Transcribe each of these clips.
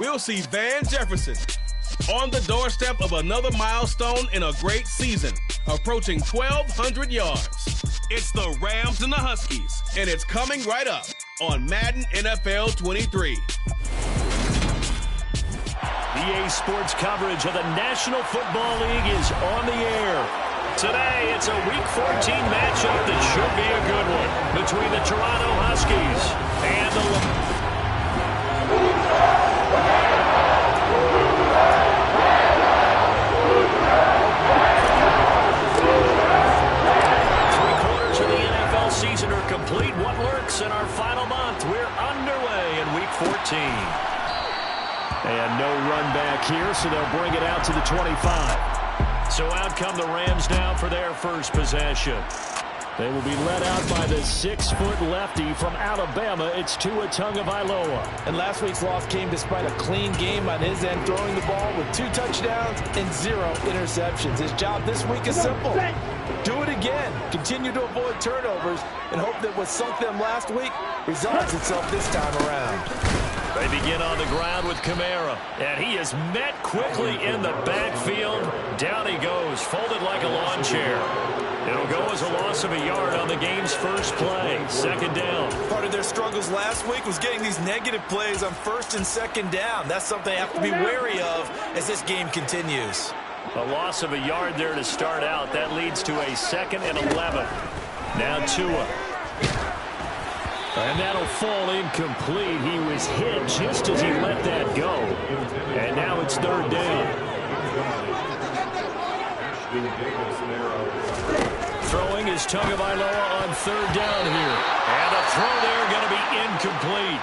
we'll see Van Jefferson on the doorstep of another milestone in a great season, approaching 1,200 yards. It's the Rams and the Huskies, and it's coming right up on Madden NFL 23. EA Sports coverage of the National Football League is on the air. Today, it's a Week 14 matchup that should be a good one between the Toronto Huskies and the... Three-quarters of the NFL season are complete. What lurks in our final month? We're underway in Week 14. And no run back here, so they'll bring it out to the 25. So out come the Rams now for their first possession. They will be led out by the 6-foot lefty from Alabama. It's Tua Tagovailoa. And last week's loss came despite a clean game on his end, throwing the ball with 2 touchdowns and 0 interceptions. His job this week is simple. Do it again. Continue to avoid turnovers and hope that what sunk them last week resolves itself this time around. They begin on the ground with Kamara, and he is met quickly in the backfield. Down he goes, folded like a lawn chair. It'll go as a loss of a yard on the game's first play, second down. Part of their struggles last week was getting these negative plays on first and second down. That's something they have to be wary of as this game continues. A loss of a yard there to start out. That leads to a 2nd and 11. Now Tua. And that'll fall incomplete. He was hit just as he let that go. And now it's 3rd down. Throwing is Tagovailoa on 3rd down here. And a throw there going to be incomplete.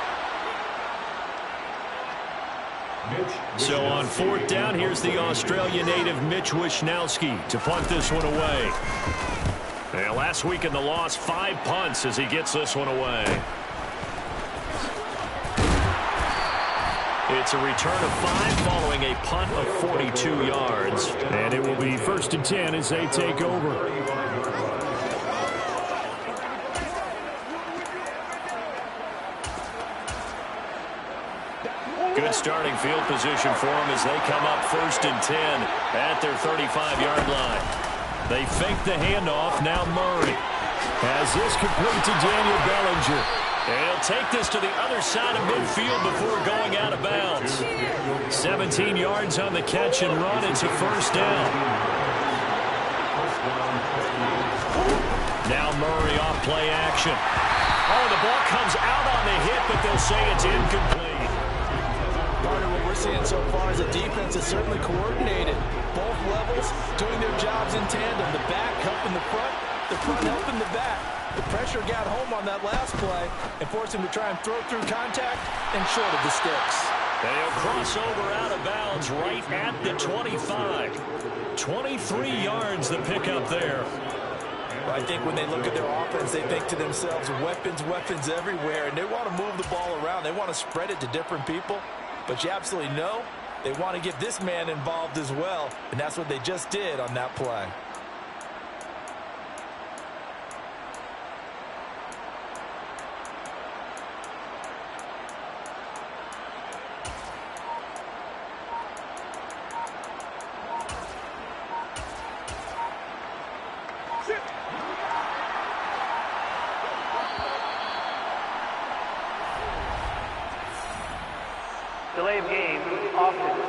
So on 4th down, here's the Australian native Mitch Wishnowsky to punt this one away. And last week in the loss, 5 punts as he gets this one away. It's a return of 5 following a punt of 42 yards. And it will be 1st and 10 as they take over. Good starting field position for them as they come up 1st and 10 at their 35-yard line. They fake the handoff. Now Murray has this complete to Daniel Bellinger. And he'll take this to the other side of midfield before going out of bounds. 17 yards on the catch and run. It's a 1st down. Now Murray off play action. Oh, the ball comes out on the hit, but they'll say it's incomplete. Part of what we're seeing so far is the defense is certainly coordinated. Both levels doing their jobs in tandem. The back helping the front helping the back. The pressure got home on that last play and forced him to try and throw through contact and short of the sticks. They'll cross over out of bounds right at the 25. 23 yards the pickup there. Well, I think when they look at their offense, they think to themselves, weapons everywhere, and they want to move the ball around. They want to spread it to different people. But you absolutely know they want to get this man involved as well, and that's what they just did on that play. Delay of game, offense.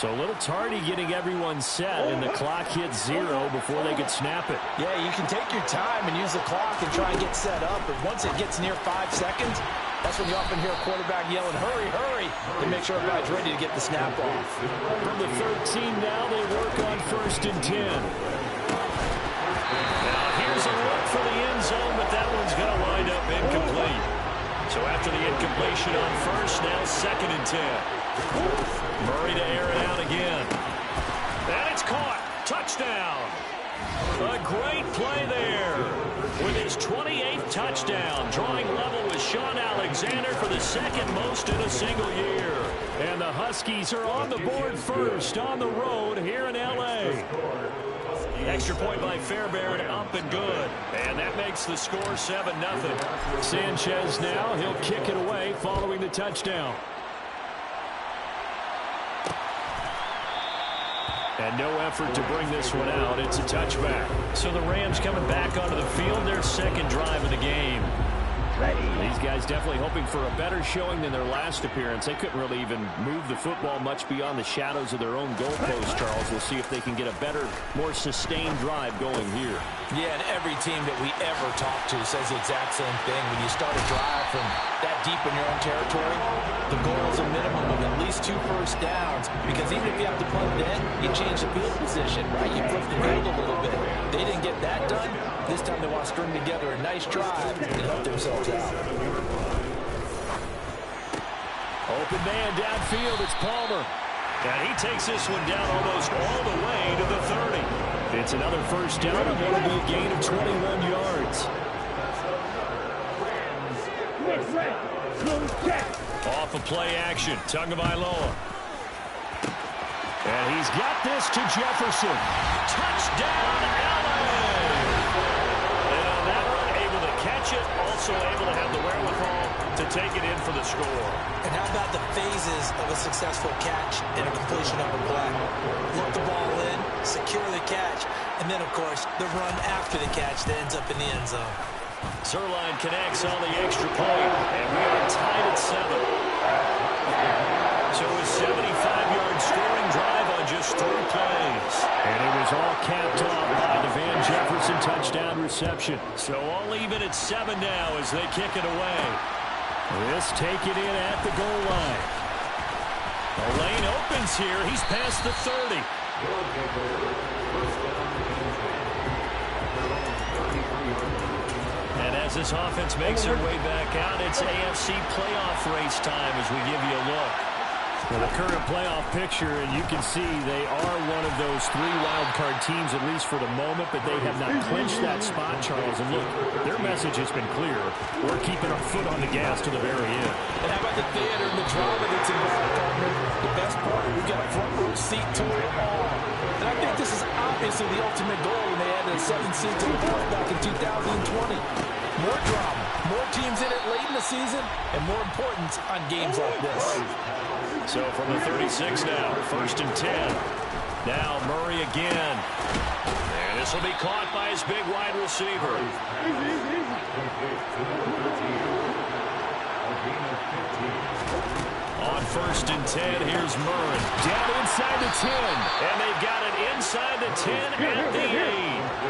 So a little tardy getting everyone set, and the clock hits 0 before they could snap it. Yeah, you can take your time and use the clock and try and get set up, but once it gets near 5 seconds, that's when you often hear a quarterback yelling, hurry, hurry, to make sure everybody's ready to get the snap off. From the 13 now, they work on 1st and 10. Now here's a look for the end zone, but that one's going to wind up incomplete. So after the incompletion on 1st, now 2nd and 10. Murray to air it out again. And it's caught. Touchdown. A great play there. With his 28th touchdown, drawing level with Sean Alexander for the 2nd most in a single year. And the Huskies are on the board first on the road here in L.A. Extra point by Fairbairn, up and good. And that makes the score 7-0. Sanchez now, he'll kick it away following the touchdown. And no effort to bring this one out. It's a touchback. So the Rams coming back onto the field, their second drive of the game. These guys definitely hoping for a better showing than their last appearance. They couldn't really even move the football much beyond the shadows of their own goalpost, Charles. We'll see if they can get a better, more sustained drive going here. Yeah, and every team that we ever talk to says the exact same thing. When you start a drive from that deep in your own territory, the goal is a minimum of at least 2 first downs, because even if you have to punt it in, you change the field position, right? You flip the field a little bit. They didn't get that done. This time they want to string together a nice drive and help themselves out. Open man downfield, it's Palmer. And he takes this one down almost all the way to the 30. It's another first down, and it'll be a gain of 21 yards. Off of play action, Tagovailoa. And he's got this to Jefferson. Touchdown, LA! And on that one, able to catch it, also able to have the wherewithal to take it in for the score. And how about the phases of a successful catch and a completion of a play? Look the ball in, secure the catch, and then, of course, the run after the catch that ends up in the end zone. Zerline connects on the extra point, and we are tied at 7. So a 75-yard scoring drive on just 3 plays. And it was all capped off by the Van Jefferson touchdown reception. So all even at 7 now as they kick it away. This take it in at the goal line. The lane opens here. He's past the 30. And as this offense makes their way back out, it's AFC playoff race time as we give you a look. Well, the current playoff picture, and you can see they are one of those 3 wild-card teams, at least for the moment, but they have not clinched that spot, Charles. And look, their message has been clear. We're keeping our foot on the gas to the very end. And how about the theater and the drama that's involved, partner? The best part, we've got a front row seat to it all. And I think this is obviously the ultimate goal when they added a 7th seed to the playoff back in 2020. More drama, more teams in it late in the season, and more importance on games like this. So from the 36 now, 1st and 10. Now Murray again. And this will be caught by his big wide receiver. On 1st and 10, here's Murray. Down inside the 10. And they've got it inside the 10 at the 8.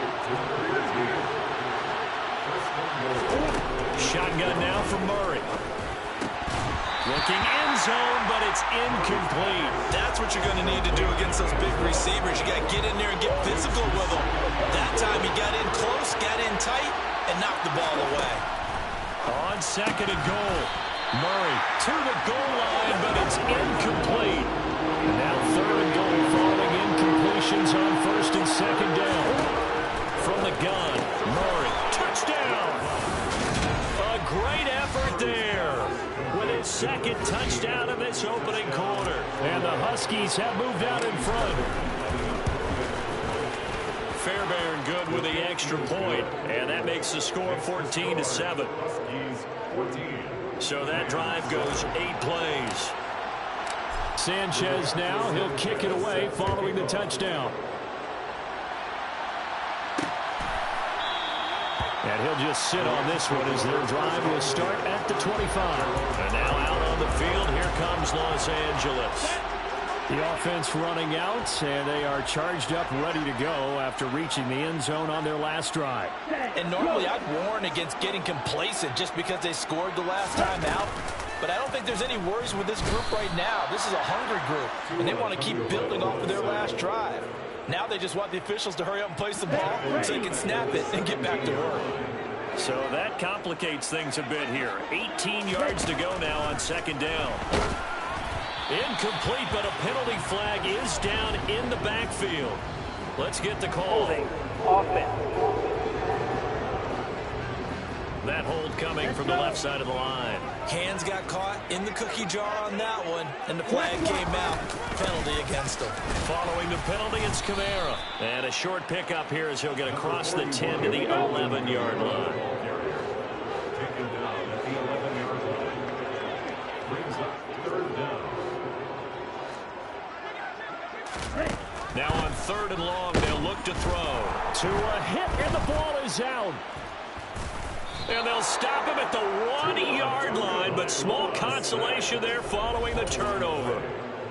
Shotgun now for Murray. Looking end zone, but it's incomplete. That's what you're going to need to do against those big receivers. You got to get in there and get physical with them. That time he got in close, got in tight, and knocked the ball away. On 2nd and goal, Murray to the goal line, but it's incomplete. And now 3rd and goal following incompletions on 1st and 2nd down. From the gun, Murray, touchdown! A great effort there. With its 2nd touchdown of this opening quarter. And the Huskies have moved out in front. Fairbairn good with the extra point. And that makes the score 14-7. So that drive goes 8 plays. Sanchez now, he'll kick it away following the touchdown. And he'll just sit on this one as their drive will start at the 25. And now out on the field, here comes Los Angeles. The offense running out, and they are charged up, ready to go after reaching the end zone on their last drive. And normally I'd warn against getting complacent just because they scored the last time out. But I don't think there's any worries with this group right now. This is a hungry group, and they want to keep building off of their last drive. Now they just want the officials to hurry up and place the ball so they can snap it and get back to work. So that complicates things a bit here. 18 yards to go now on 2nd down. Incomplete, but a penalty flag is down in the backfield. Let's get the call. Holding offense. That hold coming from the left side of the line. Hands got caught in the cookie jar on that one, and the flag came out. Penalty against him. Following the penalty, it's Kamara. And a short pickup here as he'll get across the 10 to the 11-yard line. Now on 3rd and long, they'll look to throw. To a hit, and the ball is out. And they'll stop him at the 1-yard line, but small consolation there following the turnover.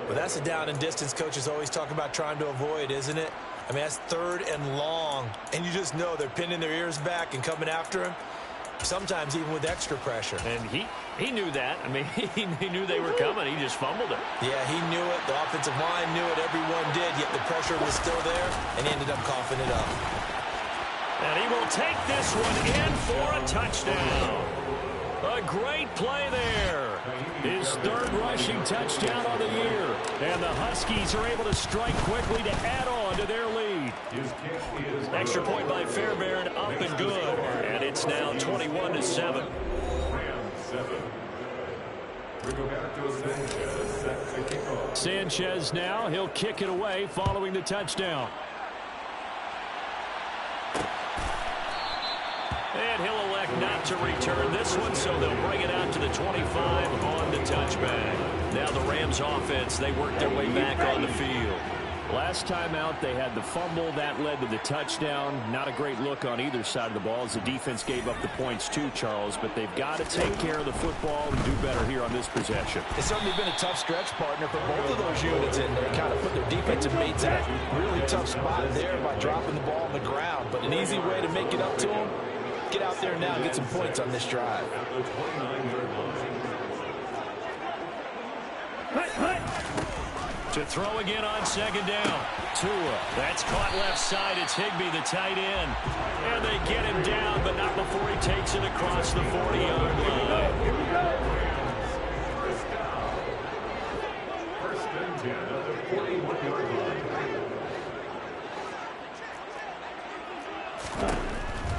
Well, that's a down and distance coaches always talk about trying to avoid, isn't it? I mean, that's 3rd and long, and you just know they're pinning their ears back and coming after him, sometimes even with extra pressure. And he knew that. I mean, he knew they were coming. He just fumbled it. Yeah, he knew it. The offensive line knew it. Everyone did, yet the pressure was still there, and he ended up coughing it up. And he will take this one in for a touchdown. A great play there. His 3rd rushing touchdown on the year. And the Huskies are able to strike quickly to add on to their lead. Extra point by Fairbairn, up and good. And it's now 21-7. Sanchez now, he'll kick it away following the touchdown. And he'll elect not to return this one, so they'll bring it out to the 25 on the touchback. Now the Rams offense, they work their way back on the field. Last time out, they had the fumble. That led to the touchdown. Not a great look on either side of the ball as the defense gave up the points too, Charles. But they've got to take care of the football and do better here on this possession. It's certainly been a tough stretch, partner, for both of those units, and they kind of put their defensive mates in a really tough spot there by dropping the ball on the ground. But an easy way to make it up to them, get out there now and get some points on this drive. To throw again on 2nd down. Tua. That's caught left side. It's Higbee, the tight end. And they get him down, but not before he takes it across the 40-yard line.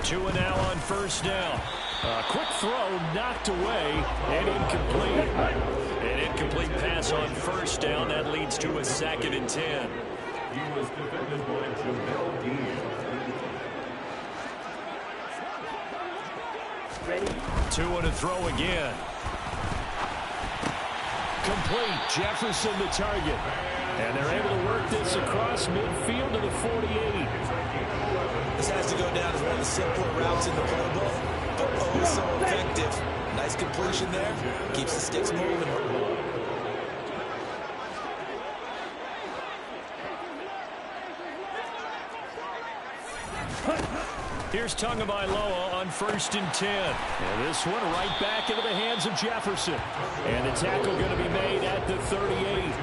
Tua now on 1st down. A quick throw knocked away and incomplete. An incomplete pass on 1st down. That leads to a 2nd and 10. Tua to throw again. Complete. Jefferson the target. And they're able to work this across midfield to the 48. This has to go down as one of the simpler routes in the playbook, but oh so effective. Nice completion there. Keeps the sticks moving. Here's Tagovailoa on 1st and 10. And this one right back into the hands of Jefferson. And the tackle going to be made at the 38.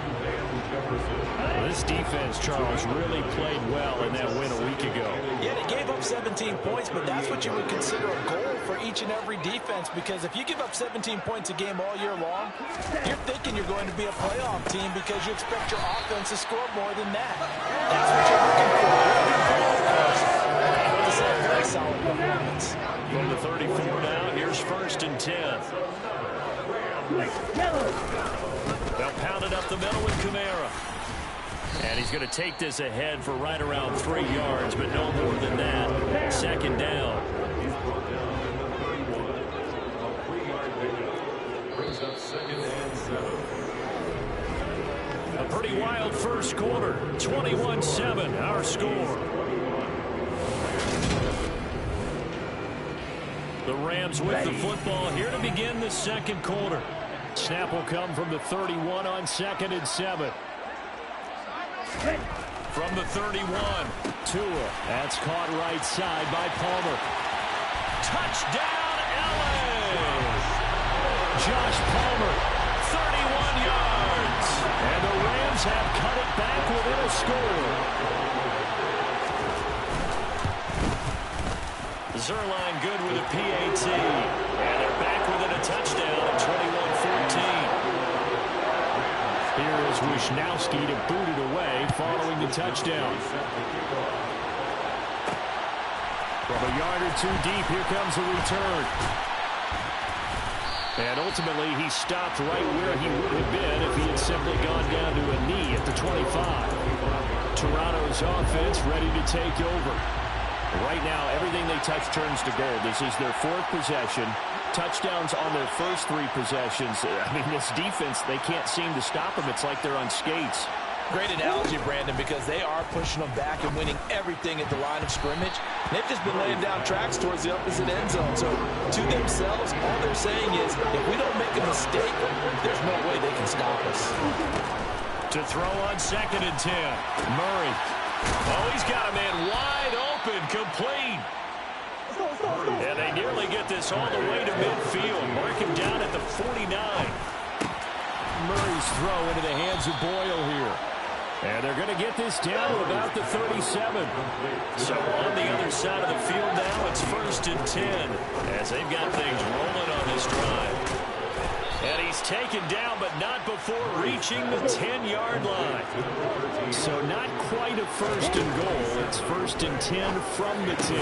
This defense, Charles, really played well in that win a week ago. Yeah, they gave up 17 points, but that's what you would consider a goal for each and every defense, because if you give up 17 points a game all year long, you're thinking you're going to be a playoff team because you expect your offense to score more than that. That's what you're looking for. This is a very solid performance. From the 34 now, here's 1st and 10. They'll pound it up the middle with Kamara. And he's going to take this ahead for right around 3 yards, but no more than that. 2nd down. A pretty wild first quarter. 21-7, our score. The Rams with the football here to begin the 2nd quarter. Snap will come from the 31 on 2nd and 7. From the 31. Tua. That's caught right side by Palmer. Touchdown, LA! Josh Palmer. 31 yards. And the Rams have cut it back within a score. Zerline good with a PAT. And they're back within a touchdown at 21-14. Here is Wisnowski to boot it away following the touchdown. From a yard or two deep, here comes a return. And ultimately, he stopped right where he would have been if he had simply gone down to a knee at the 25. Toronto's offense ready to take over. Right now, everything they touch turns to gold. This is their fourth possession. Touchdowns on their first three possessions. I mean, this defense, they can't seem to stop them. It's like they're on skates. Great analogy, Brandon, because they are pushing them back and winning everything at the line of scrimmage. They've just been laying down tracks towards the opposite end zone. So to themselves, all they're saying is, if we don't make a mistake, there's no way they can stop us. To throw on 2nd and 10. Murray. Oh, he's got a man wide open, complete. And they nearly get this all the way to midfield. Mark him down at the 49. Murray's throw into the hands of Boyle here. And they're going to get this down to about the 37. So on the other side of the field now, it's 1st and 10 as they've got things rolling on this drive. And he's taken down, but not before reaching the 10-yard line. So not quite a 1st and goal. It's 1st and 10 from the 10.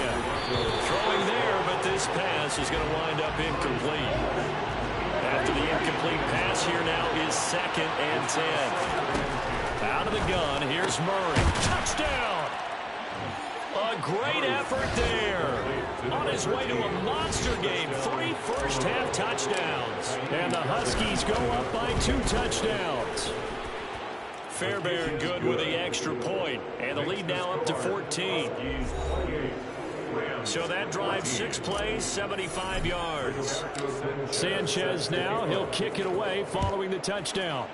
Throwing there, but this pass is going to wind up incomplete. After the incomplete pass, here now is 2nd and 10. Out of the gun, here's Murray. Touchdown! A great effort there. On his way to a monster game. 3 first-half touchdowns. And the Huskies go up by 2 touchdowns. Fairbairn good with the extra point. And the lead now up to 14. So that drive 6 plays, 75 yards. Sanchez now, he'll kick it away following the touchdown.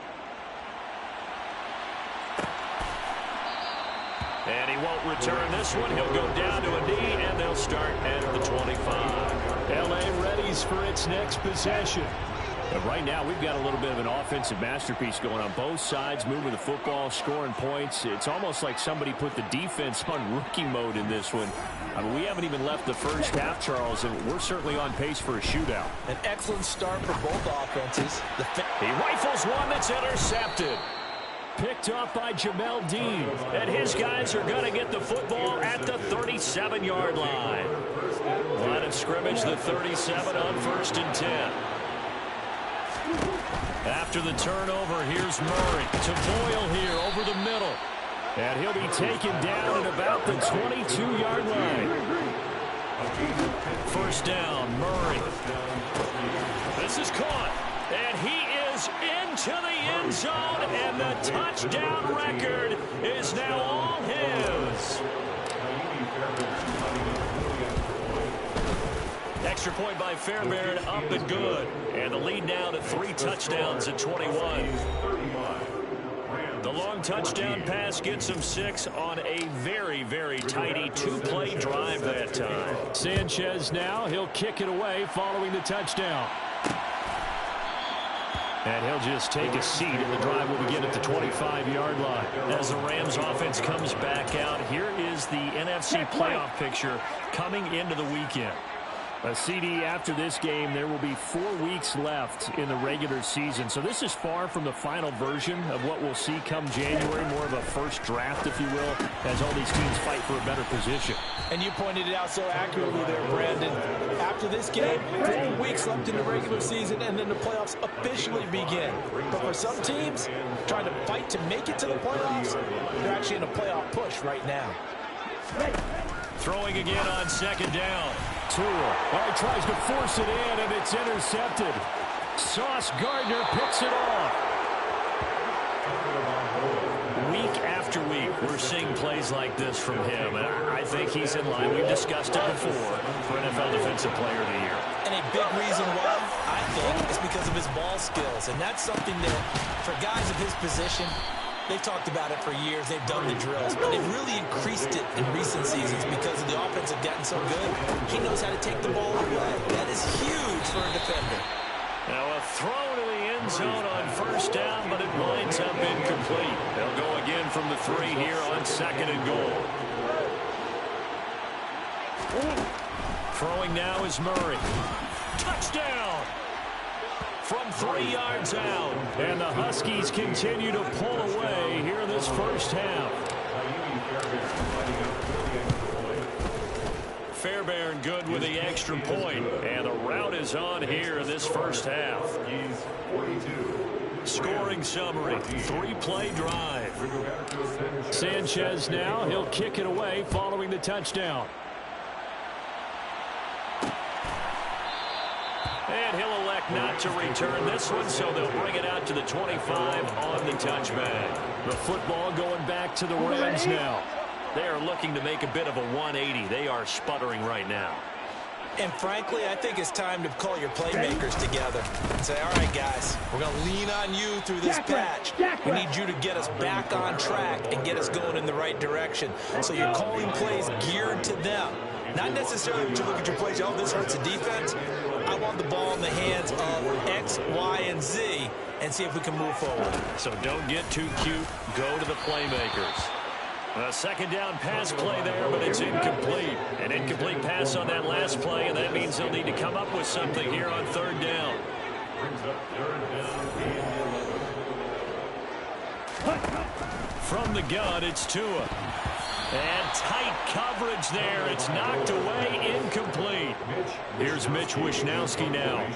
And he won't return this one. He'll go down to a knee, and they'll start at the 25. L.A. readies for its next possession. But right now, we've got a little bit of an offensive masterpiece going on both sides, moving the football, scoring points. It's almost like somebody put the defense on rookie mode in this one. I mean, we haven't even left the first half, Charles, and we're certainly on pace for a shootout. An excellent start for both offenses. He rifles one that's intercepted. Picked off by Jamel Dean. And his guys are going to get the football at the 37-yard line. Line of scrimmage, the 37 on 1st and 10. After the turnover, here's Murray to Boyle here over the middle. And he'll be taken down at about the 22-yard line. 1st down, Murray. This is caught. And he is into the end zone, and the touchdown record is now all his. Extra point by Fairbairn, up and good. And the lead now to 3 touchdowns at 21. The long touchdown pass gets him 6 on a very, very tidy 2-play drive that time. Sanchez now, he'll kick it away following the touchdown. And he'll just take a seat, and the drive will begin at the 25-yard line. As the Rams offense comes back out, here is the NFC playoff picture coming into the weekend. A CD after this game, there will be 4 weeks left in the regular season. So this is far from the final version of what we'll see come January, more of a first draft, if you will, as all these teams fight for a better position. And you pointed it out so accurately there, Brandon. After this game, 4 weeks left in the regular season, and then the playoffs officially begin. But for some teams, trying to fight to make it to the playoffs, they're actually in a playoff push right now. Throwing again on 2nd down. Tua. Well, he tries to force it in, and it's intercepted. Sauce Gardner picks it off. Week after week, we're seeing plays like this from him, and I think he's in line. We've discussed it before for NFL Defensive Player of the Year. And a big reason why, I think, is because of his ball skills. And that's something that, for guys of his position, they've talked about it for years. They've done the drills. But they've really increased it in recent seasons because the offense have gotten so good. He knows how to take the ball away. That is huge for a defender. Now a throw to the end zone on 1st down, but it winds up incomplete. They'll go again from the 3 here on 2nd and goal. Throwing now is Murray. Touchdown! From 3 yards out. And the Huskies continue to pull away here in this first half. Fairbairn good with the extra point, and the rout is on here in this first half. Scoring summary, 3-play drive. Sanchez now, he'll kick it away following the touchdown. And he'll elect not to return this one, so they'll bring it out to the 25 on the touchback. The football going back to the Rams now. They are looking to make a bit of a 180. They are sputtering right now. And frankly, I think it's time to call your playmakers together and say, all right, guys, we're going to lean on you through this patch. We need you to get us back on track and get us going in the right direction. So you're calling plays geared to them. Not necessarily that you look at your plays, oh, this hurts the defense. I want the ball in the hands of X, Y, and Z and see if we can move forward. So don't get too cute. Go to the playmakers. A second down pass play there, but it's incomplete. An incomplete pass on that last play, and that means they'll need to come up with something here on third down. From the gun, it's Tua. And tight coverage there. It's knocked away, incomplete. Here's Mitch Wishnowski now.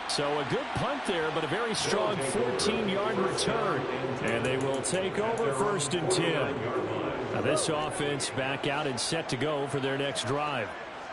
So a good punt there, but a very strong 14-yard return. And they will take over 1st and 10. Now this offense back out and set to go for their next drive.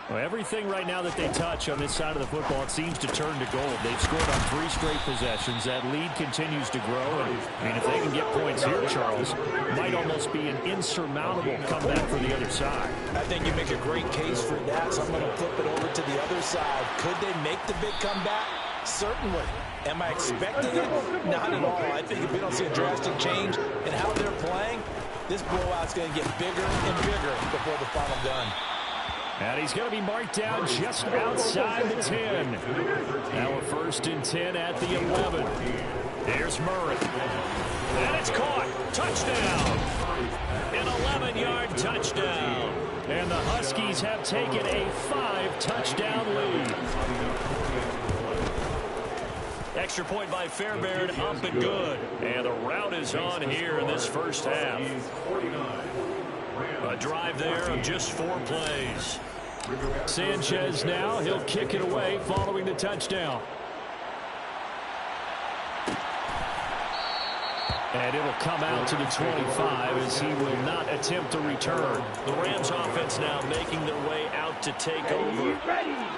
Well, everything right now that they touch on this side of the football, it seems to turn to gold. They've scored on 3 straight possessions. That lead continues to grow. And, I mean, if they can get points here, Charles, it might almost be an insurmountable comeback for the other side. I think you make a great case for that, so I'm going to flip it over to the other side. Could they make the big comeback? Certainly. Am I expecting it? Not at all. I think if we don't see a drastic change in how they're playing, this blowout's going to get bigger and bigger before the final gun. And he's going to be marked down just outside the 10. Now a 1st and 10 at the 11. Here's Murray. And it's caught. Touchdown. An 11-yard touchdown. And the Huskies have taken a 5-touchdown lead. Extra point by Fairbairn, up and good. And the rout is on here in this first half. A drive there of just 4 plays. Sanchez now, he'll kick it away following the touchdown. And it'll come out to the 25 as he will not attempt to return. The Rams offense now making their way out to take over.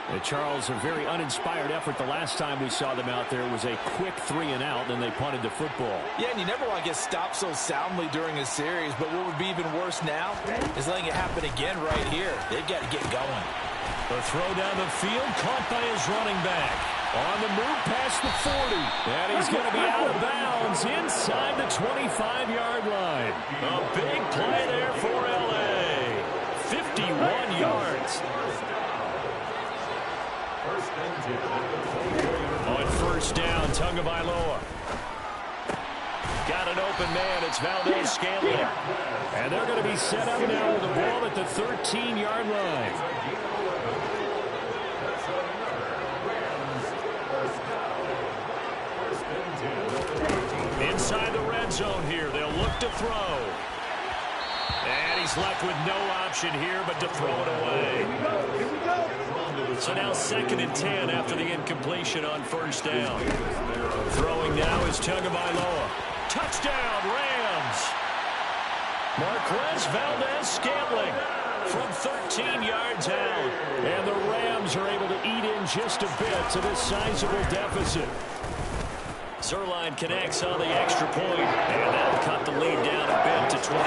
And Charles, a very uninspired effort the last time we saw them out there. It was a quick 3-and-out, then they punted the football. Yeah, and you never want to get stopped so soundly during a series, but what would be even worse now is letting it happen again right here. They've got to get going. The throw down the field, caught by his running back. On the move past the 40. And he's going to be out of bounds inside the 25-yard line. A big play there for L.A. 51 yards. On 1st down, Tagovailoa. Got an open man. It's Valdez-Scantling. And they're going to be set up now with the ball at the 13-yard line. Inside the red zone here. They'll look to throw. And he's left with no option here but to throw it away. So now 2nd and 10 after the incompletion on 1st down. Throwing now is Tagovailoa. Touchdown, Rams. Marquez Valdez-Scantling from 13 yards out. And the Rams are able to eat in just a bit to this sizable deficit. Zerline connects on the extra point, and that'll cut the lead down a bit to 28.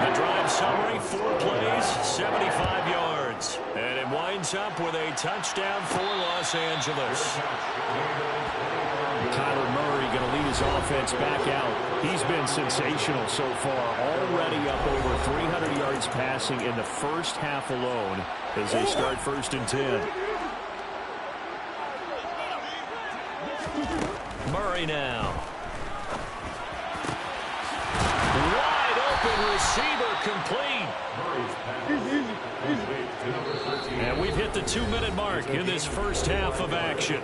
The drive summary, 4 plays, 75 yards. And it winds up with a touchdown for Los Angeles. Kyler Murray going to lead his offense back out. He's been sensational so far, already up over 300 yards passing in the first half alone as they start 1st and 10. Murray now. Wide open receiver complete. And we've hit the 2-minute mark in this first half of action.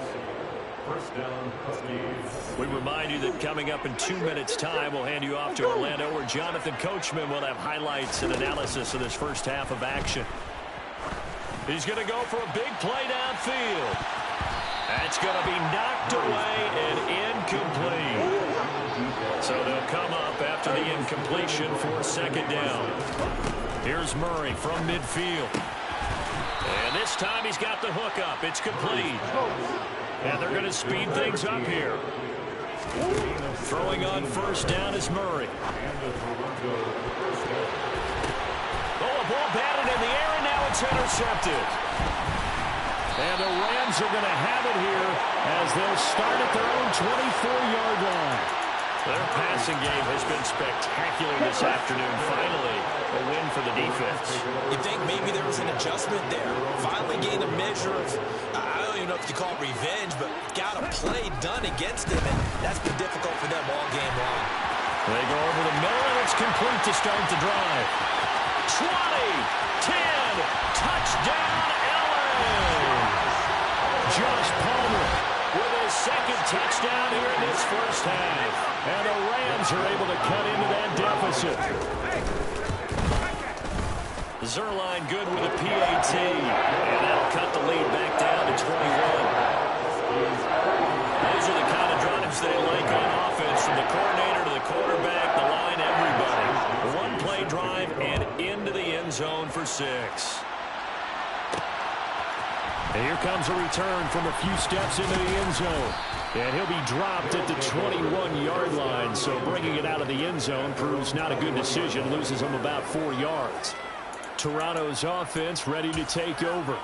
We remind you that coming up in 2 minutes' time, we'll hand you off to Orlando, where Jonathan Coachman will have highlights and analysis of this first half of action. He's going to go for a big play downfield. That's going to be knocked away and incomplete. So they'll come up after the incompletion for second down. Here's Murray from midfield. And this time he's got the hook up. It's complete. And they're going to speed things up here. Throwing on first down is Murray. Oh, a ball batted in the air, and now it's intercepted. And the Rams are going to have it here as they'll start at their own 24-yard line. Their passing game has been spectacular this afternoon. Finally, a win for the defense. You think maybe there was an adjustment there? Finally gained a measure of, I don't even know if you call it revenge, but got a play done against him, and that's been difficult for them all game long. They go over the middle, and it's complete to start the drive. 20, 10, touchdown, LA! Josh Palmer with his second touchdown here in this first half. And the Rams are able to cut into that deficit. Zerline good with a PAT. And that'll cut the lead back down to 21. Those are the kind of drives they like on offense, from the coordinator to the quarterback, the line, everybody. One-play drive and into the end zone for 6. And here comes a return from a few steps into the end zone. And he'll be dropped at the 21-yard line. So bringing it out of the end zone proves not a good decision. Loses him about 4 yards. Toronto's offense ready to take over.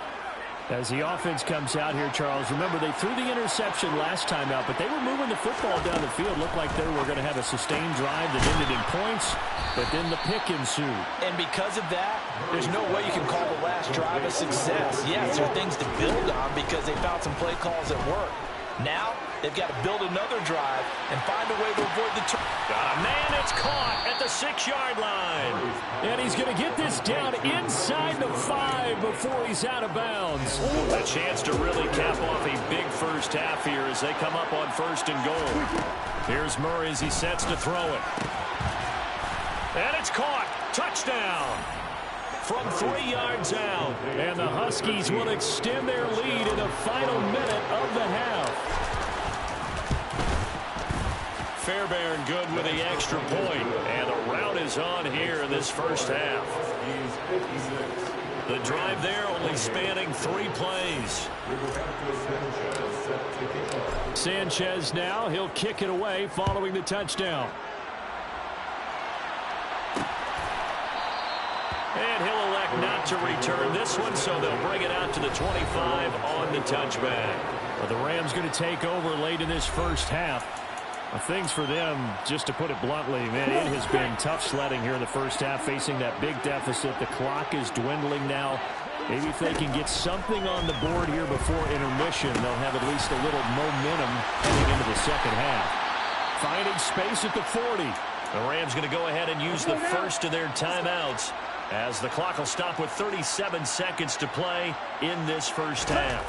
As the offense comes out here, Charles, remember they threw the interception last time out, but they were moving the football down the field. Looked like they were going to have a sustained drive that ended in points, but then the pick ensued. And because of that, there's no way you can call the last drive a success. Yes, there are things to build on because they found some play calls that work. Now, they've got to build another drive and find a way to avoid the turn. Got a man that's caught at the 6-yard line. And he's going to get this down inside the 5 before he's out of bounds. A chance to really cap off a big first half here as they come up on first and goal. Here's Murray as he sets to throw it. And it's caught. Touchdown. From 3 yards out. And the Huskies will extend their lead in the final minute of the half. Fairbairn good with the extra point. And the rout is on here in this first half. The drive there only spanning 3 plays. Sanchez now. He'll kick it away following the touchdown. And he'll elect not to return this one, so they'll bring it out to the 25 on the touchback. Well, the Rams going to take over late in this first half. Things for them, just to put it bluntly, man, it has been tough sledding here in the first half, facing that big deficit. The clock is dwindling now. Maybe if they can get something on the board here before intermission, they'll have at least a little momentum heading into the second half. Finding space at the 40. The Rams going to go ahead and use the first of their timeouts, as the clock will stop with 37 seconds to play in this first half.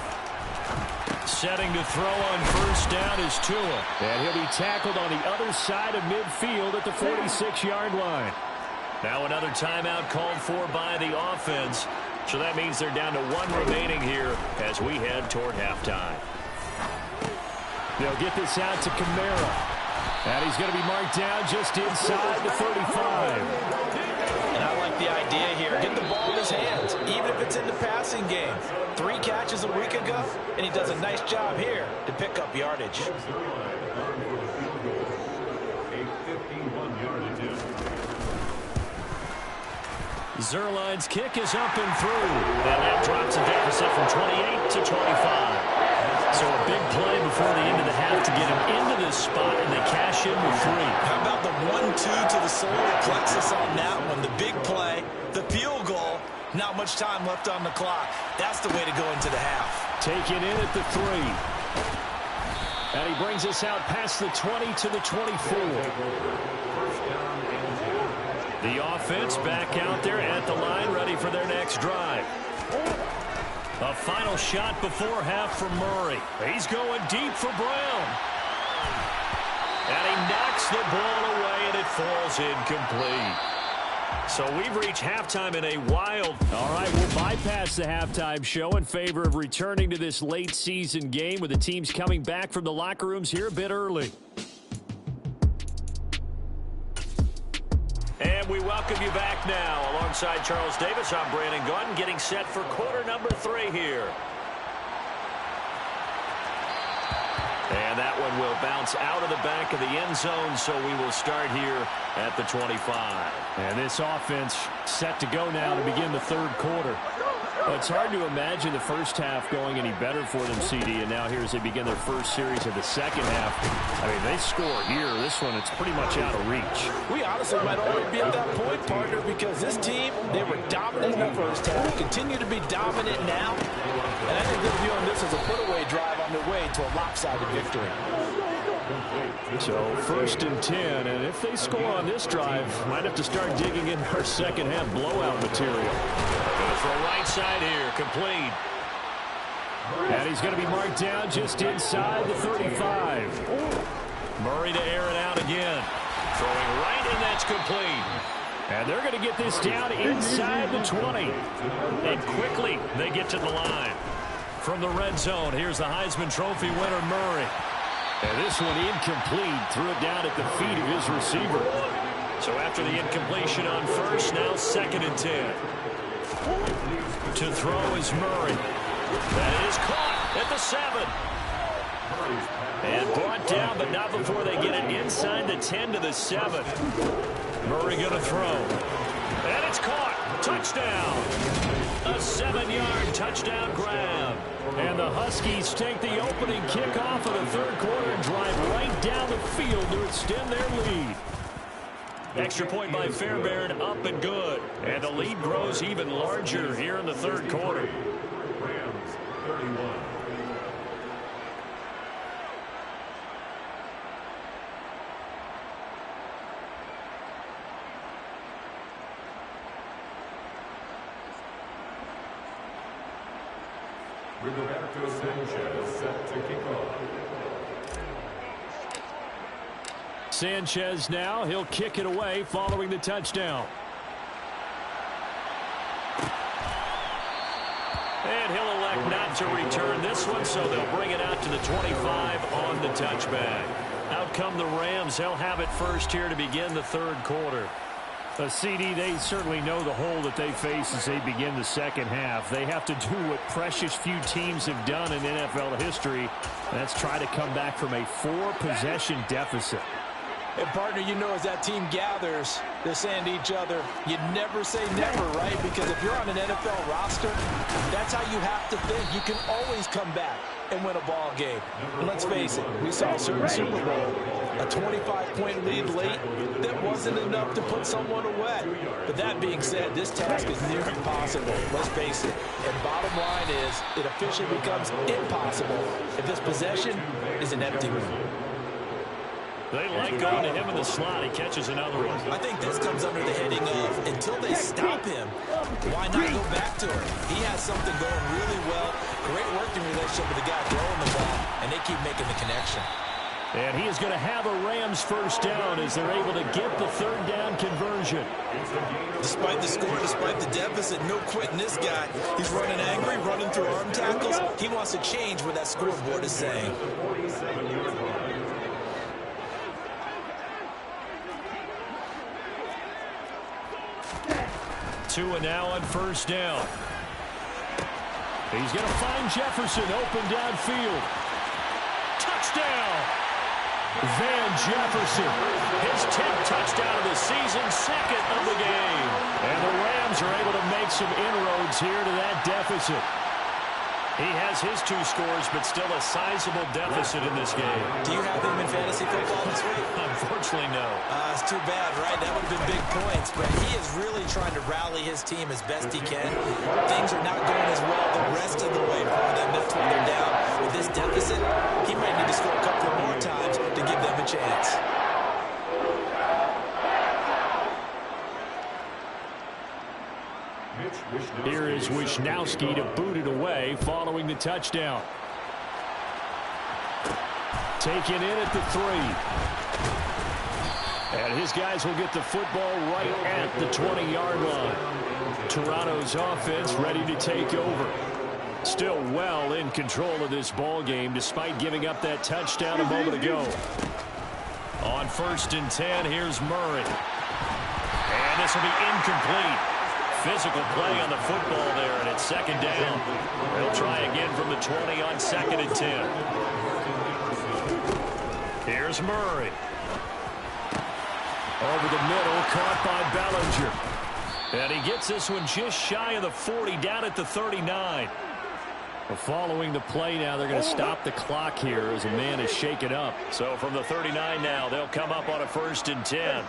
Setting to throw on first down is Tua. And he'll be tackled on the other side of midfield at the 46-yard line. Now another timeout called for by the offense. So that means they're down to 1 remaining here as we head toward halftime. They'll get this out to Kamara. And he's going to be marked down just inside the 35. And I like the idea here. Get the ball in his hands, even if it's in the passing game. 3 catches a week ago, and he does a nice job here to pick up yardage. Zerline's kick is up and through. And that drops a deficit from 28 to 25. So a big play before the end of the half to get him into this spot, and they cash in with 3. How about the 1-2 to the solar plexus on that one? The big play, the field goal, not much time left on the clock. That's the way to go into the half. Taken in at the 3. And he brings us out past the 20 to the 24. The offense back out there at the line, ready for their next drive. A final shot before half from Murray. He's going deep for Brown. And he knocks the ball away, and it falls incomplete. So we've reached halftime in a wild. All right, we'll bypass the halftime show in favor of returning to this late season game with the teams coming back from the locker rooms here a bit early. And we welcome you back now. Alongside Charles Davis, I'm Brandon Gaudin, getting set for quarter number 3 here. And that one will bounce out of the back of the end zone, so we will start here at the 25. And this offense set to go now to begin the third quarter. Well, it's hard to imagine the first half going any better for them, CD, and now here as they begin their first series of the second half. I mean, they score here. This one, it's pretty much out of reach. We honestly might already be at that point, partner, because this team, they were dominant in the first half, continue to be dominant now, and I think they're viewing this as a put-away drive on their way to a lopsided victory. So 1st and 10, and if they score on this drive, might have to start digging in our second half blowout material. For right side here, complete. And he's going to be marked down just inside the 35. Murray to air it out again. Throwing right in, that's complete. And they're going to get this down inside the 20. And quickly, they get to the line. From the red zone, here's the Heisman Trophy winner, Murray. And this one incomplete. Threw it down at the feet of his receiver. So after the incompletion on first, now 2nd and 10. To throw is Murray. That is caught at the 7. And brought down, but not before they get it inside the 10 to the 7. Murray going to throw. And it's caught. Touchdown. A 7-yard touchdown grab. And the Huskies take the opening kickoff of the third quarter and drive right down the field to extend their lead. Extra point by Fairbairn, up and good. And the lead grows even larger here in the third quarter. Rams 31. Roberto Sanchez set to kick off. Sanchez now, he'll kick it away following the touchdown. And he'll elect not to return this one, so they'll bring it out to the 25 on the touchback. Out come the Rams. They'll have it first here to begin the third quarter. CD, they certainly know the hole that they face as they begin the second half. They have to do what precious few teams have done in NFL history, and that's try to come back from a 4-possession deficit. And, partner, you know as that team gathers, they're saying to each other, you never say never, right? Because if you're on an NFL roster, that's how you have to think. You can always come back and win a ball game. And let's face it, we saw a certain Super Bowl, a 25-point lead late, that wasn't enough to put someone away. But that being said, this task is near impossible. Let's face it. And bottom line is, it officially becomes impossible if this possession is an empty one. They like going to him in the slot. He catches another one. I think this comes under the heading of, until they stop him, why not go back to him? He has something going really well. Great working relationship with the guy throwing the ball, and they keep making the connection. And he is going to have a Rams first down as they're able to get the third down conversion. Despite the score, despite the deficit, no quitting this guy. He's running angry, running through arm tackles. He wants to change what that scoreboard is saying. 2 and now on first down. He's going to find Jefferson open downfield. Touchdown! Van Jefferson. His 10th touchdown of the season, 2nd of the game. And the Rams are able to make some inroads here to that deficit. He has his 2 scores, but still a sizable deficit in this game. Do you have him in fantasy football this week? Unfortunately, no. It's too bad, right? That would have been big points, but he is really trying to rally his team as best he can. Things are not going as well the rest of the way for them. That's why they're down. With this deficit, he might need to score a couple more times to give them a chance. Here is Wisnowski to boot it away following the touchdown. Taken in at the 3. And his guys will get the football right at the 20-yard line. Toronto's offense ready to take over. Still well in control of this ball game despite giving up that touchdown a moment ago. On 1st and 10, here's Murray. And this will be incomplete. Physical play on the football there, and it's 2nd down. They'll try again from the 20 on 2nd and 10. Here's Murray. Over the middle, caught by Bellinger. And he gets this one just shy of the 40, down at the 39. Well, following the play now, they're going to stop the clock here as a man is shaken up. So from the 39 now, they'll come up on a 1st and 10.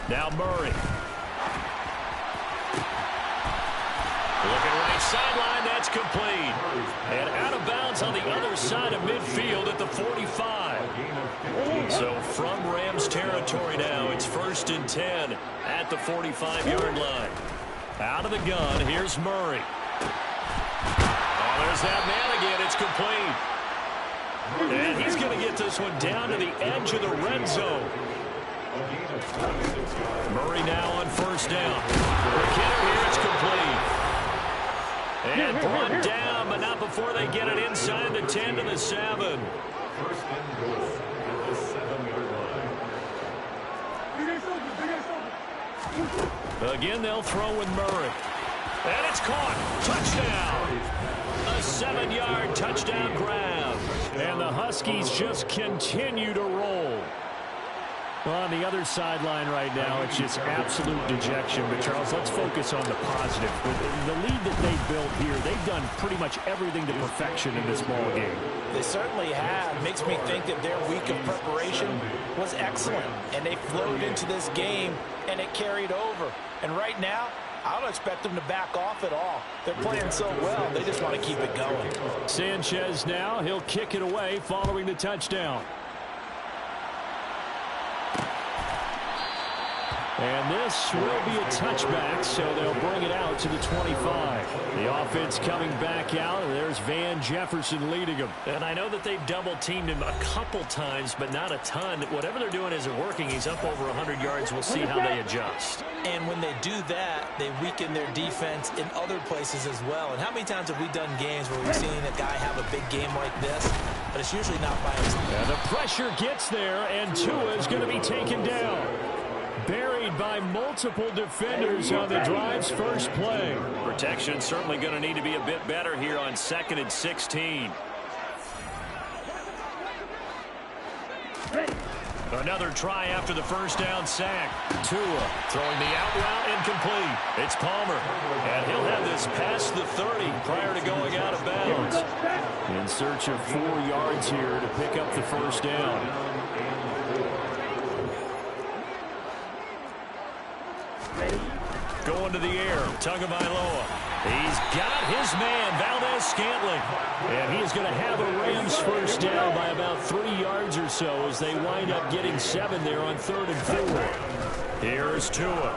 Now Murray. Looking right sideline, that's complete. And out of bounds on the other side of midfield at the 45. So from Rams territory now, it's 1st and 10 at the 45-yard line. Out of the gun, here's Murray. Oh, there's that man again. It's complete. And he's going to get this one down to the edge of the red zone. Murray now on 1st down. McKinnon here, it's complete. And brought down, but not before they get it inside the 10 to the 7. Again, they'll throw with Murray. And it's caught. Touchdown. A 7-yard touchdown grab. And the Huskies just continue to roll. Well, on the other sideline right now, it's just absolute dejection. But, Charles, let's focus on the positive. With the lead that they've built here, they've done pretty much everything to perfection in this ball game. They certainly have. Makes me think that their week of preparation was excellent. And they flowed into this game, and it carried over. And right now, I don't expect them to back off at all. They're playing so well, they just want to keep it going. Sanchez now, he'll kick it away following the touchdown. And this will be a touchback, so they'll bring it out to the 25. The offense coming back out, and there's Van Jefferson leading them. And I know that they've double-teamed him a couple times, but not a ton. Whatever they're doing isn't working. He's up over 100 yards. We'll see how they adjust. And when they do that, they weaken their defense in other places as well. And how many times have we done games where we've seen a guy have a big game like this, but it's usually not by himself. And the pressure gets there, and Tua is going to be taken down. Buried by multiple defenders on the drive's first play. Protection certainly going to need to be a bit better here on 2nd and 16. Another try after the 1st down sack. Tua throwing the out route incomplete. It's Palmer. And he'll have this past the 30 prior to going out of bounds. In search of 4 yards here to pick up the 1st down. Going to the air, Tagovailoa. He's got his man, Valdez-Scantling. And he is going to have a Rams 1st down by about 3 yards or so as they wind up getting 7 there on 3rd and 4. Here's Tua.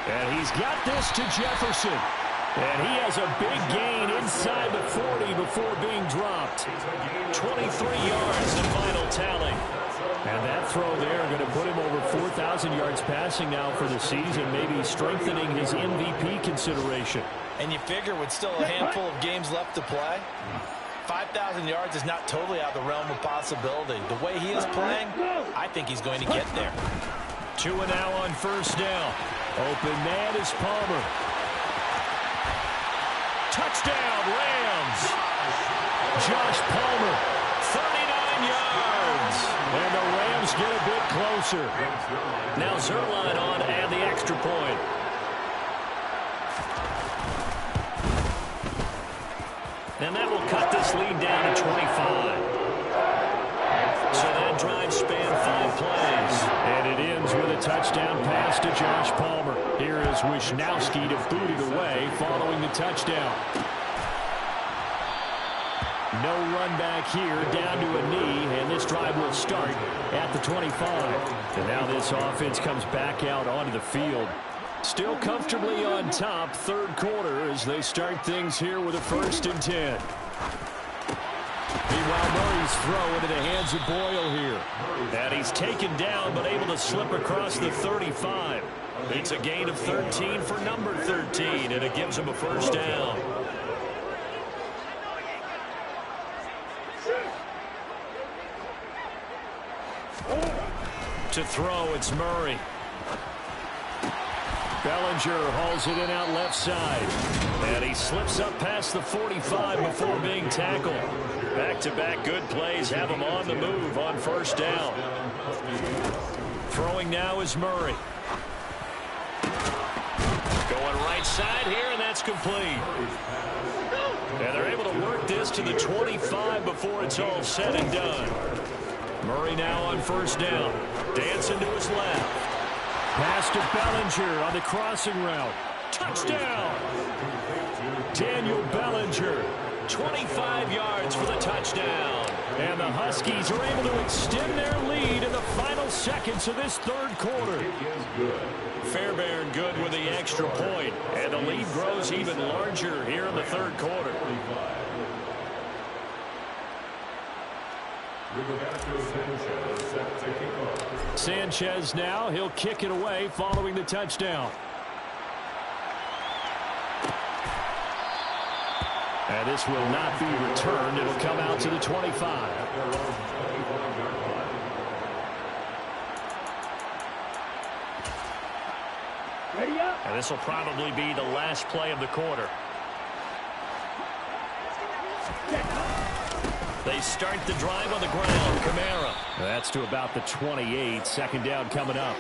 And he's got this to Jefferson. And he has a big gain inside the 40 before being dropped. 23 yards, the final tally. And that throw there going to put him over 4,000 yards passing now for the season, maybe strengthening his MVP consideration. And you figure with still a handful of games left to play, 5,000 yards is not totally out of the realm of possibility. The way he is playing, I think he's going to get there. Tua now on 1st down. Open man is Palmer. Touchdown, Rams. Josh Palmer. 39 yards. And the Rams get a bit closer. Now Zerline on and the extra point. And that will cut this lead down to 25. So that drive spanned 5 plays. And it ends with a touchdown pass to Josh Palmer. Here is Wisnowski to boot it away following the touchdown. No run back here, down to a knee, and this drive will start at the 25. And now this offense comes back out onto the field. Still comfortably on top, third quarter, as they start things here with a 1st and 10. Meanwhile, Murray's throw into the hands of Boyle here. And he's taken down, but able to slip across the 35. It's a gain of 13 for number 13, and it gives him a 1st down. To throw, it's Murray. Bellinger hauls it in out left side. And he slips up past the 45 before being tackled. Back-to-back good plays have him on the move on 1st down. Throwing now is Murray. Going right side here, and that's complete. And they're able to work this to the 25 before it's all said and done. Murray now on 1st down. Dancing to his left. Pass to Bellinger on the crossing route. Touchdown! Daniel Bellinger, 25 yards for the touchdown. And the Huskies are able to extend their lead in the final seconds of this third quarter. Fairbairn good with the extra point, and the lead grows even larger here in the third quarter. Sanchez now, he'll kick it away following the touchdown. And this will not be returned. It'll come out to the 25. And this will probably be the last play of the quarter. They start the drive on the ground. Kamara. That's to about the 28. 2nd down coming up.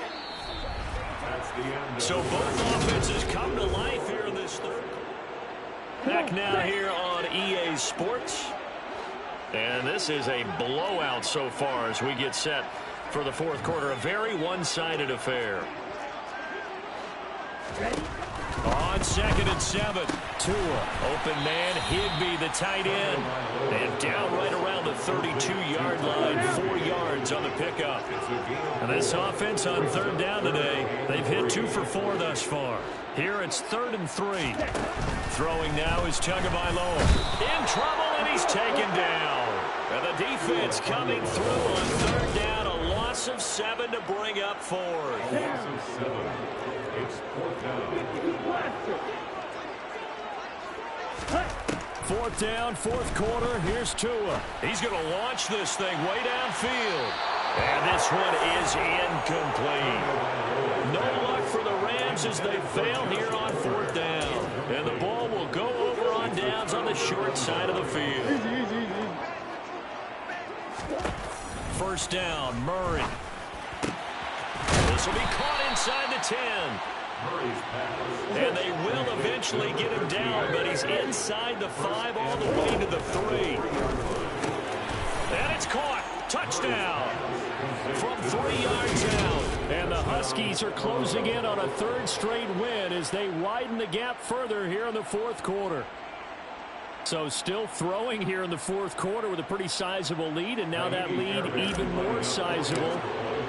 So both offenses come to life here in this third. Back now here on EA Sports. And this is a blowout so far as we get set for the 4th quarter. A very one-sided affair. On 2nd and 7. Tua. Open man, Higbee, the tight end. And down right around the 32-yard line. 4 yards on the pickup. And this offense on 3rd down today, they've hit 2 for 4 thus far. Here it's 3rd and 3. Throwing now is Tagovailoa. In trouble, and he's taken down. And the defense coming through on 3rd down. A loss of 7 to bring up 4th. 4th down, 4th quarter. Here's Tua. He's going to launch this thing way downfield. And this one is incomplete. No luck for the Rams as they fail here on 4th down. And the ball will go over on downs on the short side of the field. 1st down, Murray. This will be caught inside the 10. And they will eventually get him down, but he's inside the 5 all the way to the 3. And it's caught. Touchdown from 3 yards out. And the Huskies are closing in on a 3rd straight win as they widen the gap further here in the 4th quarter. So still throwing here in the 4th quarter with a pretty sizable lead, and now that lead even more sizable.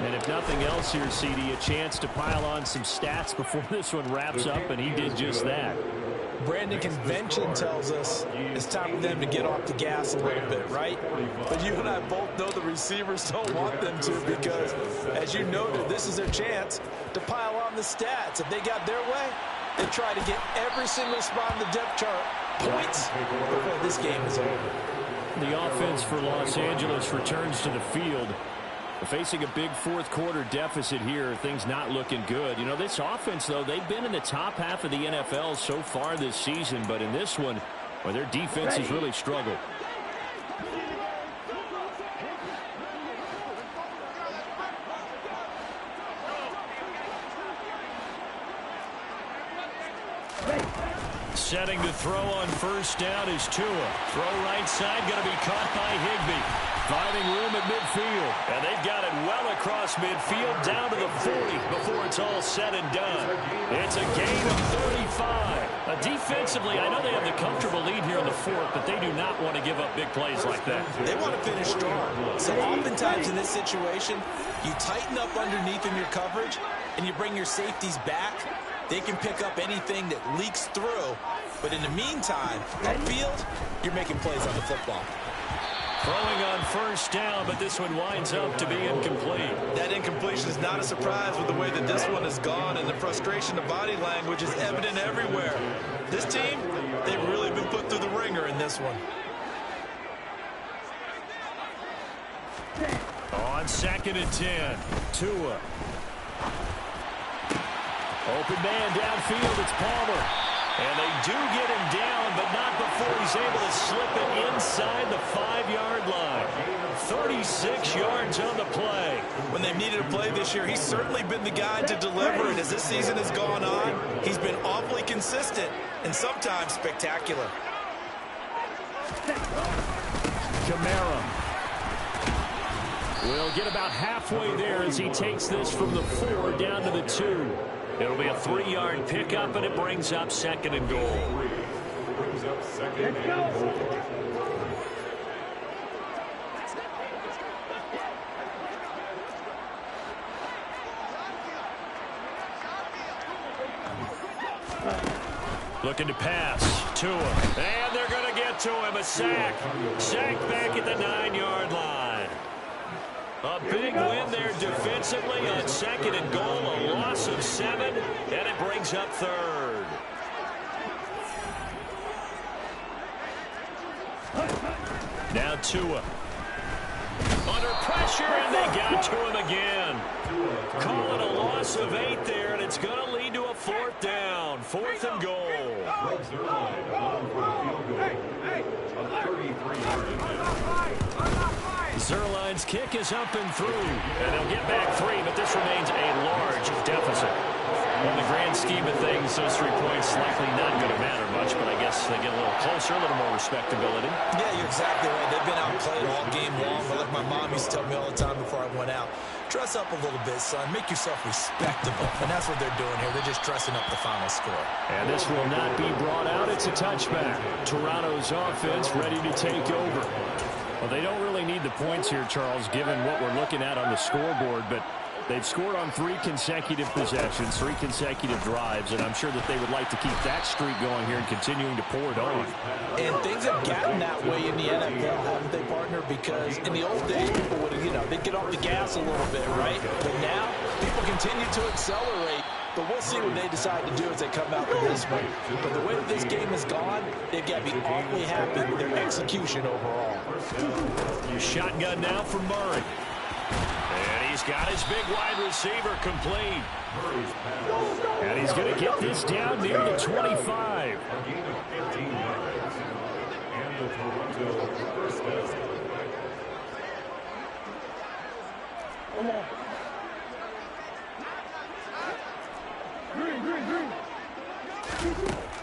And if nothing else here, CD, a chance to pile on some stats before this one wraps up, and he did just that. Brandon, convention tells us it's time for them to get off the gas a little bit, right? But you and I both know the receivers don't want them to because, as you noted, this is their chance to pile on the stats. If they got their way, they try to get every single spot in the depth chart points before this game is over. The offense for Los Angeles returns to the field. Facing a big 4th quarter deficit here, things not looking good. You know, this offense, though, they've been in the top half of the NFL so far this season, but in this one, well, their defense has really struggled. Setting to throw on 1st down is Tua. Throw right side, going to be caught by Higbee. Finding room at midfield. And they've got it well across midfield down to the 40 before it's all said and done. It's a gain of 35. Defensively, I know they have the comfortable lead here in the fourth, but they do not want to give up big plays like that. They want to finish strong. So oftentimes in this situation, you tighten up underneath in your coverage and you bring your safeties back. They can pick up anything that leaks through. But in the meantime, upfield, you're making plays on the football. Throwing on first down, but this one winds up to be incomplete. That incompletion is not a surprise with the way that this one has gone, and the frustration of body language is evident everywhere. This team, they've really been put through the ringer in this one. On 2nd and 10, Tua. Open man downfield, it's Palmer. And they do get him down, but not before he's able to slip it inside the 5-yard line. 36 yards on the play. When they've needed a play this year, he's certainly been the guy to deliver it. As this season has gone on, he's been awfully consistent and sometimes spectacular. Kamara will get about halfway there as he takes this from the 4 down to the 2. It'll be a 3-yard pickup, and it brings up 2nd and goal. Looking to pass. Tua. And they're going to get to him. A sack. Sack back at the 9-yard line. A big win there defensively on 2nd and goal. A loss of 7, and it brings up 3rd. Now Tua. Under pressure, and they got to him again. Call it a loss of 8 there, and it's going to lead to a 4th down. 4th and goal. Zerline's kick is up and through, and they'll get back 3, but this remains a large deficit. In the grand scheme of things, those 3 points likely not going to matter much, but I guess they get a little closer, a little more respectability. Yeah, you're exactly right. They've been outplayed all game long, but like my mom used to tell me all the time before I went out, dress up a little bit, son. Make yourself respectable. And that's what they're doing here. They're just dressing up the final score. And this will not be brought out. It's a touchback. Toronto's offense ready to take over. Well, they don't really need the points here, Charles, given what we're looking at on the scoreboard, but they've scored on 3 consecutive possessions, 3 consecutive drives, and I'm sure that they would like to keep that streak going here and continuing to pour it on. And things have gotten that way in the NFL, haven't they, partner? Because in the old days, people would, they'd get off the gas a little bit, right? But now, people continue to accelerate. But we'll see what they decide to do as they come out with this one. But the way that this game has gone, they've got to be awfully happy with their execution overall. Shotgun now from Murray. And he's got his big wide receiver complete. And he's going to get this down near the 25.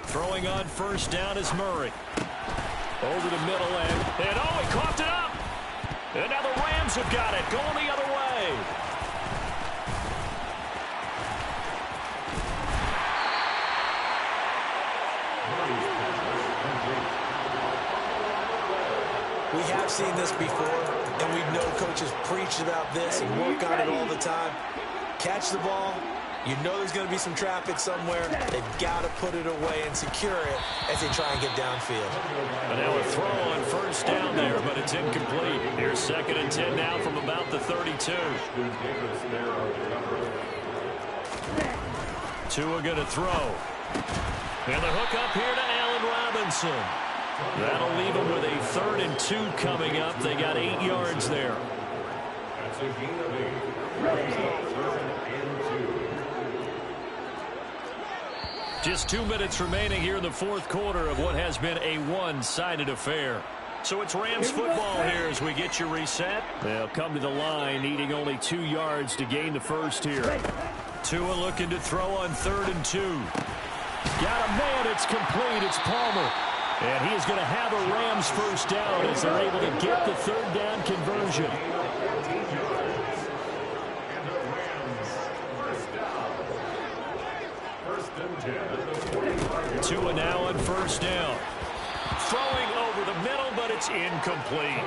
Throwing on first down is Murray. Over the middle end. And oh, he coughed it up. And now the Rams have got it. Going the other way. We have seen this before, and we know coaches preach about this and work on it all the time. Catch the ball. You know there's going to be some traffic somewhere. They've got to put it away and secure it as they try and get downfield. And now a throw on first down there, but it's incomplete. Here's 2nd and 10 now from about the 32. Tua going to throw. And the hook up here to Allen Robinson. That'll leave them with a 3rd and 2 coming up. They got 8 yards there. That's a gain of 8. Just 2 minutes remaining here in the 4th quarter of what has been a one-sided affair. So it's Rams football here as we get you reset. They'll come to the line, needing only 2 yards to gain the first here. Tua looking to throw on 3rd and 2. Got a man, it's complete, it's Palmer. And he is going to have a Rams first down as they're able to get the third down conversion. Tua now on first down. Throwing over the middle, but it's incomplete.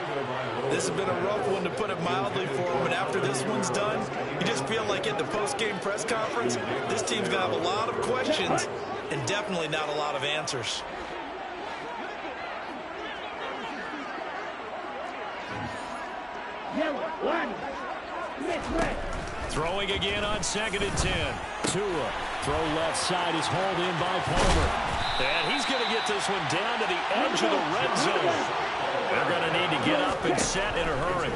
This has been a rough one, to put it mildly, for him. And after this one's done, you just feel like at the post-game press conference, this team's going to have a lot of questions and definitely not a lot of answers. Throwing again on 2nd and 10. Tua, throw left side is hauled in by Palmer. And he's going to get this one down to the edge of the red zone. They're going to need to get up and set in a hurry.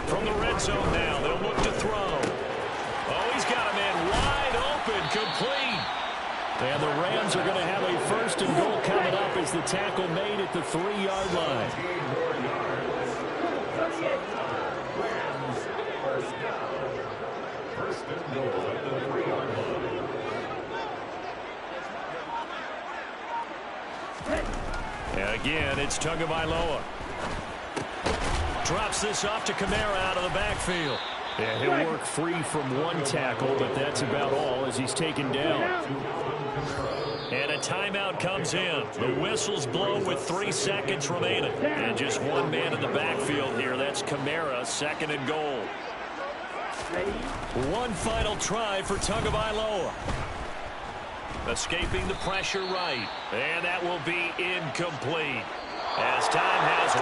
From the red zone now, they'll look to throw. Oh, he's got a man wide open, complete. And the Rams are going to have a first and goal coming up as the tackle made at the 3-yard line. First and goal at the 3-yard line. And again, it's Tagovailoa. Drops this off to Kamara out of the backfield. And he'll work free from one tackle, but that's about all as he's taken down. And a timeout comes in. The whistles blow with 3 seconds remaining. And just one man in the backfield here. That's Kamara, 2nd and goal. One final try for Tagovailoa. Escaping the pressure right. And that will be incomplete. As time has